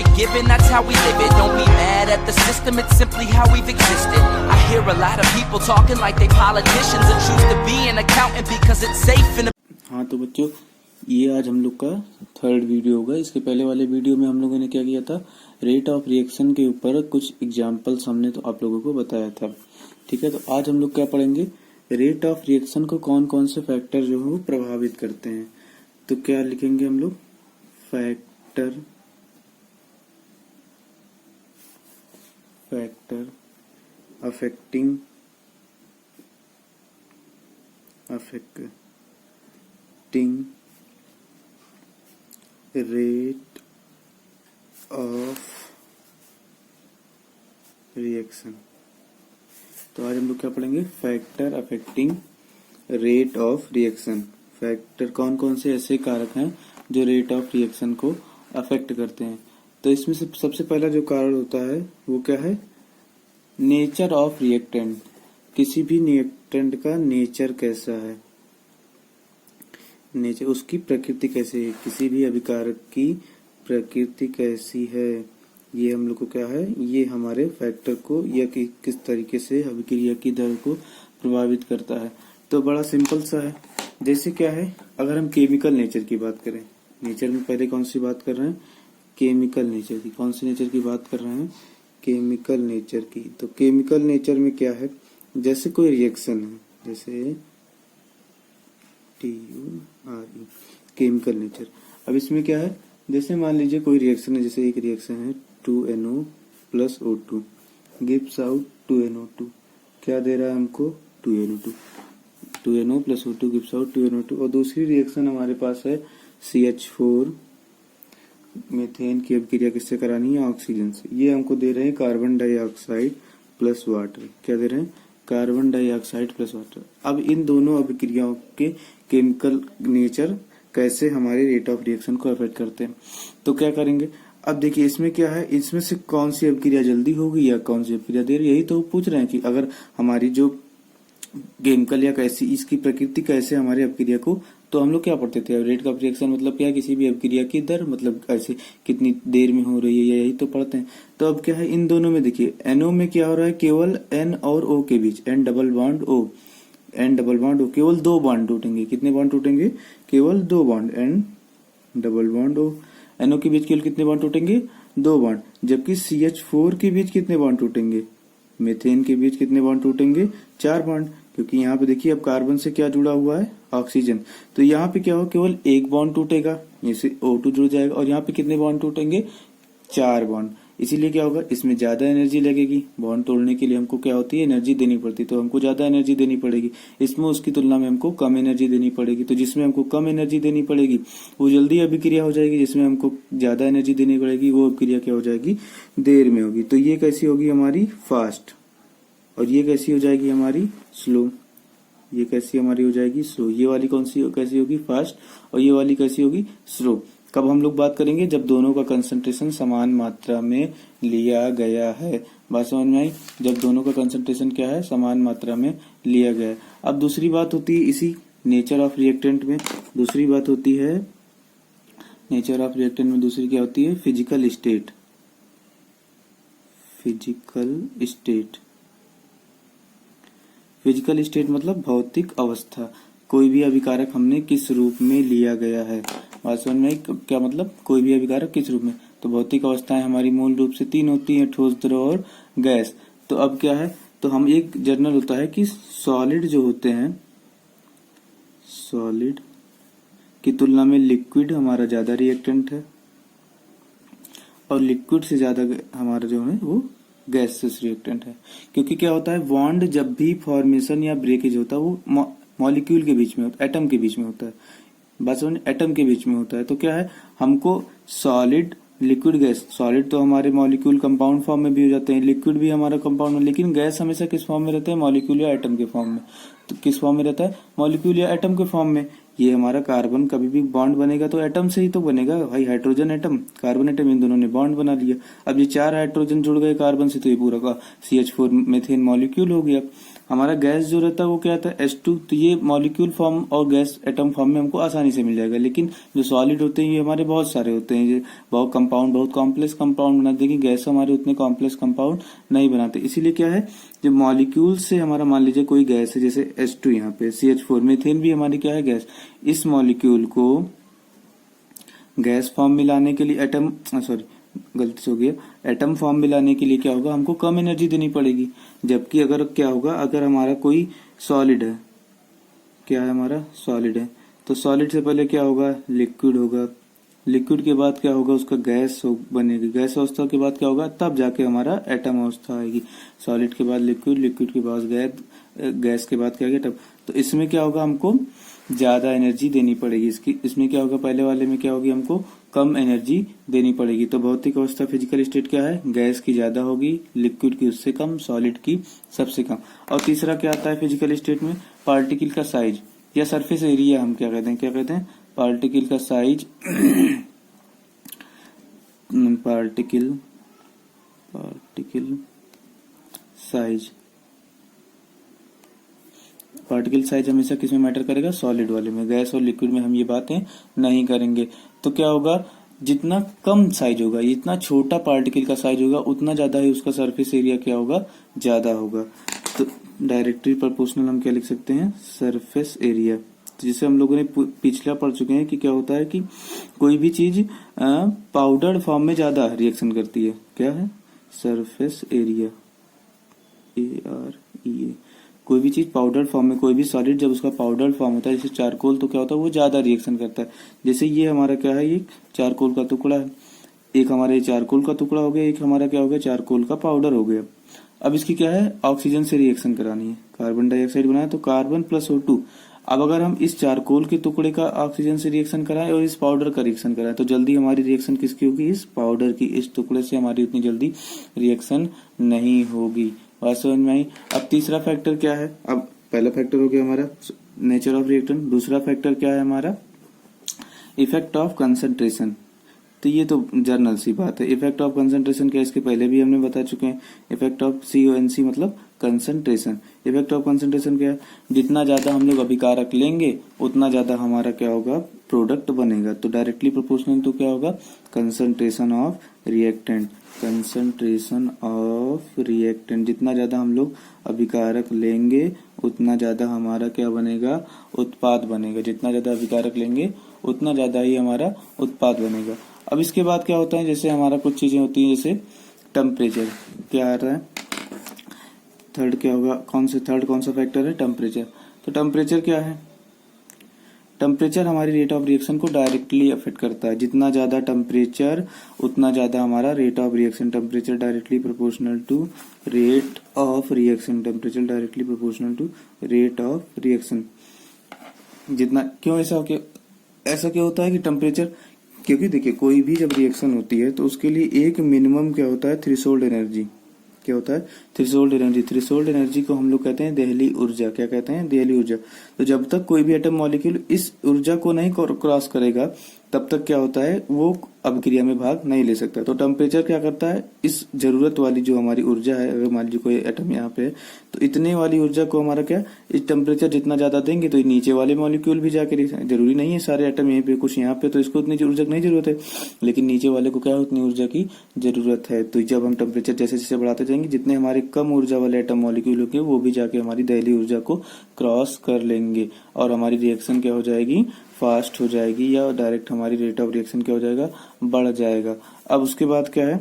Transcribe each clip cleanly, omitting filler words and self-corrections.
shit given, that's how we live it. Don't be mad at the system, it's simply how we've existed. I hear a lot of people talking like they politicians and choose to be an accountant because it's safe in a... हाँ तो बच्चों, ये आज हम लोग का third video होगा। इसके पहले वाले वीडियो में हम लोगों ने क्या किया था, रेट ऑफ रिएक्शन के ऊपर कुछ एग्जांपल्स हमने तो आप लोगों को बताया था। ठीक है, तो आज हम लोग क्या पढ़ेंगे, रेट ऑफ रिएक्शन को कौन कौन से फैक्टर जो है वो प्रभावित करते हैं। तो क्या लिखेंगे हम लोग, factor affecting rate of reaction. तो आज हम लोग क्या पढ़ेंगे, factor affecting rate of reaction. Factor कौन कौन से ऐसे कारक हैं जो रेट ऑफ रिएक्शन को अफेक्ट करते हैं। तो इसमें से सबसे पहला जो कारण होता है वो क्या है, नेचर ऑफ रिएक्टेंट। किसी भी रिएक्टेंट का नेचर कैसा है, नेचर उसकी प्रकृति कैसी है, किसी भी अभिकारक की प्रकृति कैसी है, ये हम लोग को क्या है, ये हमारे फैक्टर को या किस तरीके से अभिक्रिया की दर को प्रभावित करता है। तो बड़ा सिंपल सा है। जैसे क्या है, अगर हम केमिकल नेचर की बात करें, नेचर में पहले कौन सी बात कर रहे हैं, केमिकल नेचर की। कौन सी नेचर की बात कर रहे हैं, केमिकल नेचर की। तो केमिकल नेचर में क्या है, जैसे कोई रिएक्शन है, जैसे TURE केमिकल नेचर। अब इसमें क्या है, जैसे मान लीजिए कोई रिएक्शन है, जैसे एक रिएक्शन है 2NO plus O2 gives out 2NO2। क्या दे रहा है हमको, 2NO2। 2NO plus O2 gives out 2NO2। और दूसरी रिएक्शन हमारे पास है CH4 मीथेन की अभिक्रिया किससे करानी है, ऑक्सीजन से। ये हमको दे रहे हैं कार्बन डाइऑक्साइड प्लस वाटर। क्या दे रहे हैं, कार्बन डाइऑक्साइड प्लस वाटर। अब इन दोनों अभिक्रियाओं के केमिकल नेचर कैसे हमारे रेट ऑफ रिएक्शन को अफेक्ट करते हैं। तो क्या करेंगे, अब देखिए इसमें क्या है, इसमें से कौन सी अभिक्रिया जल्दी होगी या कौन सी अभिक्रिया देर, यही तो पूछ रहे हैं कि अगर हमारी जो केमिकल या कैसी इसकी प्रकृति कैसे हमारे अभिक्रिया को, तो हम लोग क्या पढ़ते थे, रेट ऑफ रिएक्शन मतलब क्या, किसी भी अभिक्रिया की दर, मतलब ऐसे कितनी देर में हो रही है, यही तो पढ़ते हैं। तो अब क्या है, इन दोनों में देखिए NO में क्या हो रहा है, केवल N और O के बीच N डबल बॉन्ड O केवल 2 बॉन्ड टूटेंगे। कितने बॉन्ड टूटेंगे, केवल 2 bond. N double bond O, NO के बीच केवल कितने बॉन्ड टूटेंगे, 2 बॉन्ड। जबकि CH4 के बीच कितने बॉन्ड टूटेंगे, मीथेन के बीच कितने बॉन्ड टूटेंगे, 4 बॉन्ड। क्योंकि यहाँ पे देखिए अब कार्बन से क्या जुड़ा हुआ है, ऑक्सीजन। तो यहाँ पे क्या हो, केवल 1 बॉन्ड टूटेगा, जैसे O2 जुड़ जाएगा। और यहाँ पे कितने बॉन्ड टूटेंगे, 4 बॉन्ड। इसीलिए क्या होगा, इसमें ज्यादा एनर्जी लगेगी। बॉन्ड तोड़ने के लिए हमको क्या होती है, एनर्जी देनी पड़ती है। तो हमको ज्यादा एनर्जी देनी पड़ेगी, इसमें उसकी तुलना में हमको कम एनर्जी देनी पड़ेगी। तो जिसमें हमको कम एनर्जी देनी पड़ेगी वो जल्दी अभिक्रिया हो जाएगी, जिसमें हमको ज्यादा एनर्जी देनी पड़ेगी वो अभिक्रिया क्या हो जाएगी, देर में होगी। तो ये कैसी होगी हमारी, फास्ट। और ये कैसी हो जाएगी हमारी, स्लो। ये कैसी हमारी हो जाएगी, स्लो। ये वाली कौन सी कैसी होगी, फास्ट। और ये वाली कैसी होगी, स्लो। कब हम लोग बात करेंगे, जब दोनों का कंसंट्रेशन समान मात्रा में लिया गया है। बात समझ में आई, जब दोनों का कंसंट्रेशन क्या है, समान मात्रा में लिया गया है। अब दूसरी बात होती है इसी नेचर ऑफ रिएक्टेंट में, दूसरी बात होती है नेचर ऑफ रिएक्टेंट में, दूसरी क्या होती है, फिजिकल स्टेट। फिजिकल स्टेट मतलब भौतिक अवस्था। कोई भी अभिकारक हमने किस रूप में लिया गया है। बात समझ में क्या मतलब, कोई भी अभिकारक किस रूप में। तो भौतिक अवस्थाएं हमारी मूल रूप से 3 होती हैं, ठोस, द्रव और गैस। तो अब क्या है, तो हम एक जर्नल होता है कि सॉलिड जो होते हैं, सॉलिड की तुलना में लिक्विड हमारा ज्यादा रिएक्टेंट है, और लिक्विड से ज्यादा हमारा जो है वो गैसेस रिएक्टेंट है। क्योंकि क्या होता है, बॉन्ड जब भी फॉर्मेशन या ब्रेकेज होता है वो मॉलिक्यूल के बीच में होता है, एटम के बीच में होता है। बात समझ, एटम के बीच में होता है। तो क्या है, हमको सॉलिड, लिक्विड, गैस। सॉलिड तो हमारे मॉलिक्यूल कंपाउंड फॉर्म में भी हो जाते हैं, लिक्विड भी हमारा कंपाउंड में, लेकिन गैस हमेशा किस फॉर्म में रहते हैं, मॉलिक्यूल या एटम के फॉर्म में। तो किस फॉर्म में रहता है, मॉलिक्यूल या एटम के फॉर्म में। ये हमारा कार्बन कभी भी बॉन्ड बनेगा तो एटम से ही तो बनेगा भाई, हाइड्रोजन एटम कार्बन एटम, इन दोनों ने बॉन्ड बना लिया। अब ये 4 हाइड्रोजन जुड़ गए कार्बन से तो ये पूरा का CH4 मीथेन मॉलिक्यूल हो गया। हमारा गैस जो रहता है वो क्या था H2, तो ये मॉलिक्यूल फॉर्म और गैस एटम फॉर्म में हमको आसानी से मिल जाएगा। लेकिन जो सॉलिड होते हैं ये हमारे बहुत सारे होते हैं, ये बहुत कंपाउंड, बहुत कॉम्प्लेक्स कंपाउंड बनाते हैं, गैस हमारे उतने कॉम्प्लेक्स कंपाउंड नहीं बनाते। इसीलिए क्या है, जब मॉलिक्यूल से हमारा मान लीजिए कोई गैस है जैसे H2, यहाँ पे CH4 मीथेन भी हमारी क्या है गैस, इस मॉलिक्यूल को गैस फॉर्म में लाने के लिए गलती से हो गया, एटम फॉर्म में लाने के लिए क्या होगा, हमको कम एनर्जी देनी पड़ेगी। जबकि अगर क्या होगा, अगर हमारा कोई सॉलिड है, क्या है हमारा सॉलिड है, तो सॉलिड से पहले क्या होगा, लिक्विड होगा, लिक्विड के बाद क्या होगा, उसका गैस बनेगी, गैस अवस्था के बाद क्या होगा, तब जाके हमारा एटम अवस्था आएगी। सॉलिड के बाद लिक्विड, लिक्विड के बाद गैस के बाद क्या आएगा एटम। तो इसमें क्या होगा, हमको ज्यादा एनर्जी देनी पड़ेगी। इसमें क्या होगा, पहले वाले में क्या होगी, हमको कम एनर्जी देनी पड़ेगी। तो भौतिक अवस्था फिजिकल स्टेट क्या है, गैस की ज्यादा होगी, लिक्विड की उससे कम, सॉलिड की सबसे कम। और तीसरा क्या आता है फिजिकल स्टेट में, पार्टिकल का साइज या सरफेस एरिया, हम क्या कहते हैं पार्टिकल का साइज पार्टिकल साइज हमेशा किसमें मैटर करेगा, सॉलिड वाले में। गैस और लिक्विड में हम ये बातें नहीं करेंगे। तो क्या होगा, जितना कम साइज होगा, जितना छोटा पार्टिकल का साइज होगा, उतना ज्यादा ही उसका सरफेस एरिया क्या होगा, ज्यादा होगा। तो डायरेक्टली प्रोपोर्शनल हम क्या लिख सकते हैं, सरफेस एरिया। तो जिसे हम लोगों ने पिछला पढ़ चुके हैं कि क्या होता है कि कोई भी चीज पाउडर फॉर्म में ज्यादा रिएक्शन करती है, क्या है, सरफेस एरिया, AREA। कोई भी चीज पाउडर फॉर्म में, कोई भी सॉलिड जब उसका पाउडर फॉर्म होता है, जैसे चारकोल, तो क्या होता है, वो ज्यादा रिएक्शन करता है। जैसे ये हमारा क्या है, ये चारकोल का टुकड़ा है, एक हमारा ये चारकोल का टुकड़ा हो गया, एक हमारा क्या हो गया, चारकोल का पाउडर हो गया। अब इसकी क्या है, ऑक्सीजन से रिएक्शन करानी है, कार्बन डाइऑक्साइड बनाया तो कार्बन प्लस O2। अब अगर हम इस चारकोल के टुकड़े का ऑक्सीजन से रिएक्शन कराएं और इस पाउडर का रिएक्शन कराएं, तो जल्दी हमारी रिएक्शन किसकी होगी, इस पाउडर की। इस टुकड़े से हमारी उतनी जल्दी रिएक्शन नहीं होगी। बात समझ में आई। अब तीसरा फैक्टर क्या है, अब पहला फैक्टर हो गया हमारा नेचर ऑफ रिएक्टेंट, दूसरा फैक्टर क्या है हमारा, इफेक्ट ऑफ कंसंट्रेशन। तो ये तो जर्नल सी बात है। इफेक्ट ऑफ कंसंट्रेशन क्या, इसके पहले भी हमने बता चुके हैं। इफेक्ट ऑफ CONC मतलब कंसंट्रेशन। इफेक्ट ऑफ कंसंट्रेशन क्या है, जितना ज्यादा हम लोग अभिकारक लेंगे उतना ज्यादा हमारा क्या होगा, प्रोडक्ट बनेगा। तो डायरेक्टली प्रोपोर्शनल तो क्या होगा, concentration of reactant. Concentration of reactant, जितना ज्यादा हम लोग अभिकारक लेंगे उतना ज्यादा हमारा क्या बनेगा, उत्पाद बनेगा। जितना ज्यादा अभिकारक लेंगे उतना ज्यादा ही हमारा उत्पाद बनेगा। अब इसके बाद क्या होता है, जैसे हमारा कुछ चीजें होती हैं, जैसे टेम्परेचर क्या आ रहा है, थर्ड क्या होगा, थर्ड कौन सा फैक्टर है, टेम्परेचर। तो टेम्परेचर क्या है, टेम्परेचर हमारी रेट ऑफ रिएक्शन को डायरेक्टली अफेक्ट करता है। जितना ज्यादा टेम्परेचर उतना ज्यादा हमारा rate of reaction. Temperature directly proportional to rate of reaction. Temperature directly proportional to rate of reaction. जितना क्यों ऐसा क्यों होता है कि टेम्परेचर, क्योंकि देखिए कोई भी जब रिएक्शन होती है तो उसके लिए एक मिनिमम क्या होता है, थ्रेशोल्ड एनर्जी। क्या होता है, थ्रेशोल्ड एनर्जी। थ्रेशोल्ड एनर्जी को हम लोग कहते हैं देहली ऊर्जा। क्या कहते हैं, देहली ऊर्जा। तो जब तक कोई भी एटम मॉलिक्यूल इस ऊर्जा को नहीं क्रॉस करेगा तब तक क्या होता है, वो अभिक्रिया में भाग नहीं ले सकता। तो टेम्परेचर क्या करता है, इस जरूरत वाली जो हमारी ऊर्जा है, अगर मान लीजिए कोई एटम यहाँ पे है तो इतने वाली ऊर्जा को हमारा क्या, इस टेम्परेचर जितना ज्यादा देंगे तो नीचे वाले मॉलिक्यूल भी जाके, जरूरी नहीं है सारे एटम यहीं पे, कुछ यहाँ पे, तो इसको उतनी ऊर्जा की नहीं जरूरत है, लेकिन नीचे वाले को क्या है, उतनी ऊर्जा की जरूरत है। तो जब हम टेम्परेचर जैसे जैसे बढ़ाते जाएंगे, जितने हमारे कम ऊर्जा वाले एटम मॉलिक्यूल होंगे वो भी जाके हमारी दहली ऊर्जा को क्रॉस कर लेंगे और हमारी रिएक्शन क्या हो जाएगी, फास्ट हो जाएगी, या डायरेक्ट हमारी रेट ऑफ रिएक्शन क्या हो जाएगा, बढ़ जाएगा। अब उसके बाद क्या है,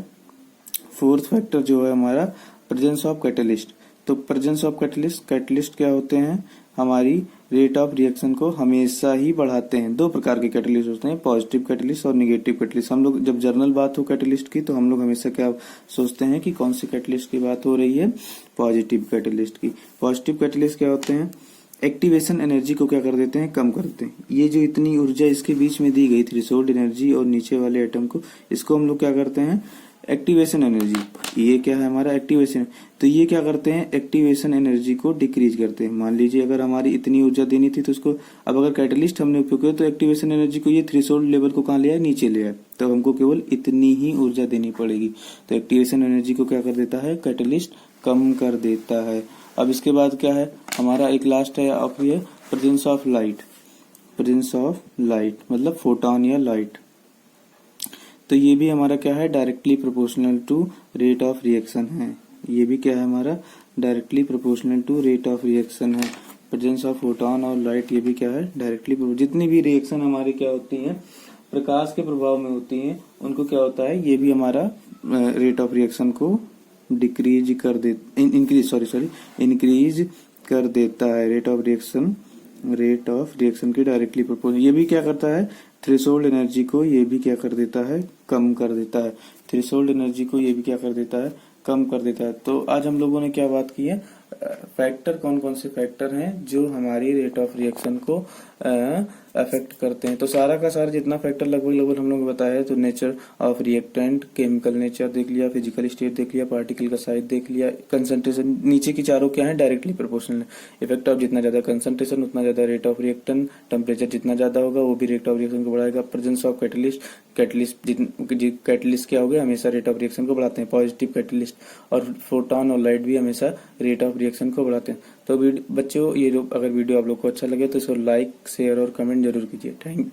फोर्थ फैक्टर जो है हमारा प्रेजेंस ऑफ कैटलिस्ट। तो प्रेजेंस ऑफ कैटलिस्ट क्या होते हैं, हमारी रेट ऑफ रिएक्शन को हमेशा ही बढ़ाते हैं। दो प्रकार के कैटलिस्ट होते हैं, पॉजिटिव कैटलिस्ट और निगेटिव कैटलिस्ट। हम लोग जब जर्नल बात हो कैटलिस्ट की तो हम लोग हमेशा क्या सोचते हैं कि कौन सी कैटलिस्ट की बात हो रही है, पॉजिटिव कैटलिस्ट की। पॉजिटिव कैटलिस्ट क्या होते हैं, एक्टिवेशन एनर्जी को क्या कर देते हैं, कम करते हैं। ये जो इतनी ऊर्जा इसके बीच में दी गई थ्रेशोल्ड एनर्जी और नीचे वाले एटम को, इसको हम लोग क्या करते हैं, एक्टिवेशन एनर्जी। ये क्या है हमारा एक्टिवेशन, तो ये क्या करते हैं, एक्टिवेशन एनर्जी को डिक्रीज करते हैं। मान लीजिए अगर हमारी इतनी ऊर्जा देनी थी तो उसको, अब अगर कैटलिस्ट हमने उपयोग किया तो एक्टिवेशन एनर्जी को ये थ्रेशोल्ड लेवल को कहाँ ले आए, नीचे ले आए, तो हमको केवल इतनी ही ऊर्जा देनी पड़ेगी। तो एक्टिवेशन एनर्जी को क्या कर देता है, कैटलिस्ट कम कर देता है। अब इसके बाद क्या है हमारा एक लास्ट है ऑफ ये presence of light. Presence of light मतलब फोटोन या लाइट, तो ये भी हमारा क्या है, directly proportional to rate of reaction है। ये भी क्या है हमारा, directly proportional to rate of reaction है। प्रेजेंस ऑफ फोटोन और लाइट ये भी क्या है, डायरेक्टली, जितनी भी रिएक्शन हमारी क्या होती है, प्रकाश के प्रभाव में होती है, उनको क्या होता है, ये भी हमारा रेट ऑफ रिएक्शन को डिक्रीज कर दे, इंक्रीज कर देता है। रेट ऑफ रिएक्शन की डायरेक्टली प्रोपोर्शनल। ये भी क्या करता है, थ्रेशोल्ड एनर्जी को ये भी क्या कर देता है, कम कर देता है। थ्रेशोल्ड एनर्जी को ये भी क्या कर देता है, कम कर देता है। तो आज हम लोगों ने क्या बात की है, फैक्टर कौन कौन से फैक्टर हैं जो हमारी रेट ऑफ रिएक्शन को अफेक्ट करते हैं। तो सारा का सारा जितना फैक्टर लगभग हम लोग बताया है, तो nature of reactant, chemical nature देख लिया, फिजिकल स्टेट देख लिया, पार्टिकल का साइज देख लिया, कंसंट्रेशन, नीचे की चारों क्या है, डायरेक्टली प्रोपोर्शनल है। इफेक्ट ऑफ जितना ज्यादा कंसंट्रेशन उतना ज्यादा रेट ऑफ रिएक्टेंट, टेम्परेचर जितना ज्यादा होगा वो भी रेट ऑफ रिएक्शन को बढ़ाएगा। प्रेजेंस ऑफ कैटलिस्ट, कैटलिस्ट क्या हो गया, हमेशा रेट ऑफ रिएक्शन को बढ़ाते हैं, पॉजिटिव कैटलिस्ट। और फोटोन और लाइट भी हमेशा रेट ऑफ रिएक्शन को बढ़ाते हैं। तो बच्चों ये अगर वीडियो आप लोग को अच्छा लगे तो इसको लाइक, शेयर और कमेंट जरूर कीजिए। Thank you.